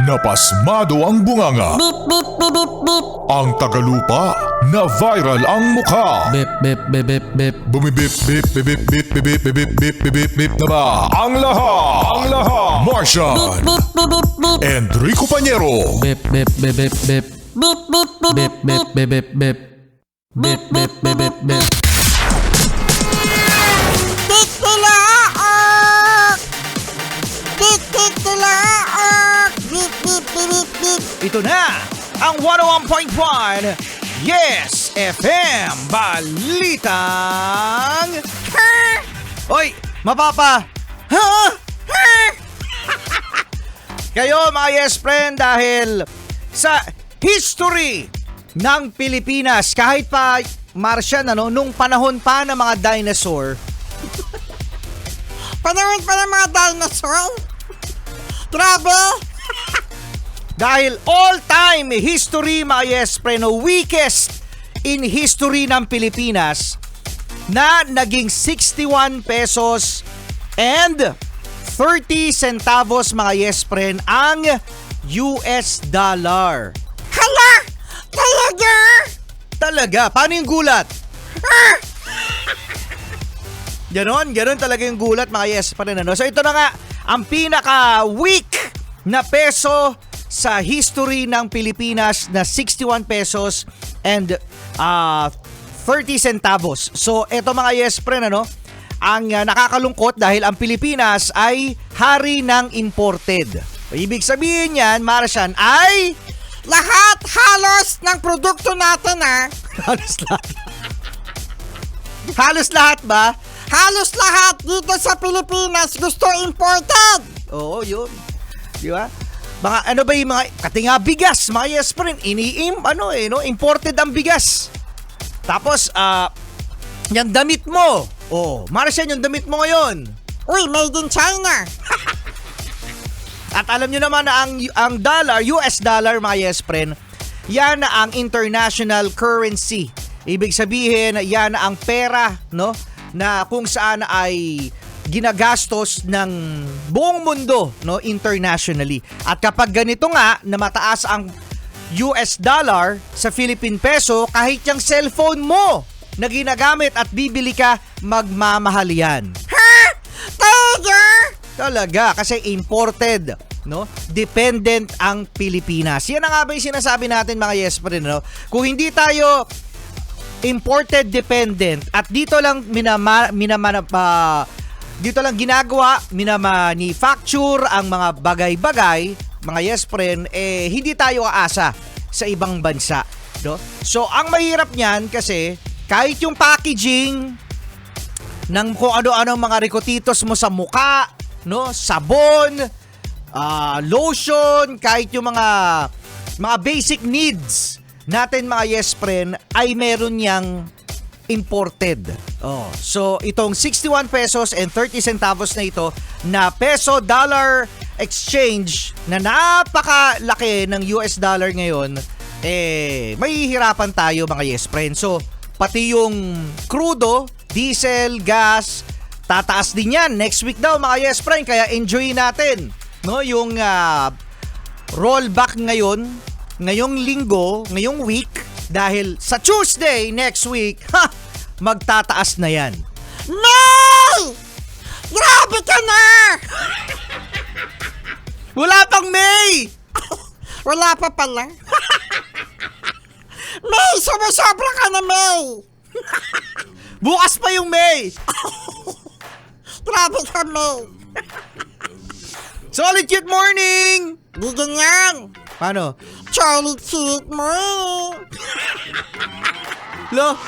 Napasmado ang bunganga. Beep, beep, beep, beep, beep. Ang tagalupa na viral ang mukha. Bip, bip, bip, bip, bip. Bumibip, bip, bip, bip, bip, bip, bip, bip, bip, bip, bip, bip na ba? Ang lahat! Martian! Beep, beep, beep, beep. Enrico Pañero! Bip, bip, bip, bip, bip. Beep, beep, beep, Bip, bip, bip, bip, bip. Bip, bip, bip, bip, bip. Titilaok! Titilaok! Beep, beep, beep, beep, beep. Ito na ang 101.1 Yes FM Balitang Oy, mapapa! Ha? Kayo mga yes friend dahil sa history ng Pilipinas kahit pa Martian nung panahon pa ng mga dinosaur. Panahon pa ng mga dinosaur? Grabe! Dahil all-time history, mga yes, pre, no, weakest in history ng Pilipinas na naging 61 pesos and 30 centavos, mga yes, pre, ang US dollar. Hala! Talaga? Talaga? Paano yung gulat? Ganon talaga yung gulat, mga yes, pre, no? So ito na nga, ang pinaka-weak na peso sa history ng Pilipinas na 61 pesos and 30 centavos. So, eto mga yes friend, ang nakakalungkot dahil ang Pilipinas ay hari ng imported. Ibig sabihin yan, Martian, ay Lahat halos ng produkto natin halos lahat. Halos lahat ba? halos lahat dito sa Pilipinas gusto imported. Oo, yun. Di ba? Mga ano ba yung mga katinga bigas, mga yes friend, imported ang bigas. Tapos yung damit mo. Oh, Martian, yung damit mo ngayon. Uy, made in China. At alam nyo naman na ang dollar, US dollar, mga yes friend, yan na ang international currency. Ibig sabihin, yan na ang pera, no? Na kung saan ay ginagastos ng buong mundo, no, internationally. At kapag ganito nga na mataas ang US dollar sa Philippine peso, kahit yung cellphone mo na ginagamit at bibili ka, magmamahal yan. Ha? Talaga? Talaga, kasi imported, no? Dependent ang Pilipinas. Yan na nga ba yung sinasabi natin, mga yes pa rin, no? Kung hindi tayo imported dependent at dito lang dito lang ginagawa, minamanufacture ang mga bagay-bagay, mga yes friend, hindi tayo aasa sa ibang bansa, no? So, ang mahirap niyan kasi kahit yung packaging ng kung ano-ano mga rikotitos mo sa muka, no? Sabon, lotion, kahit yung mga basic needs natin, mga yes friend, ay meron yang imported. Oh, so itong 61 pesos and 30 centavos na ito na peso dollar exchange na napakalaki ng US dollar ngayon, mahihirapan tayo, mga yes friend. So pati yung crudo, diesel, gas, tataas din yan next week daw, mga yes friend, kaya enjoy natin, no, yung rollback ngayong linggo, ngayong week, dahil sa Tuesday next week, magtataas na yan. May! Grabe ka na! Wala pang May! Wala pa pala. May! Sumusobra ka na, May! Bukas pa yung May! Grabe ka, May! Solid Cute Morning! Di ganyan. Paano? Charlie Cheat mo. Lo,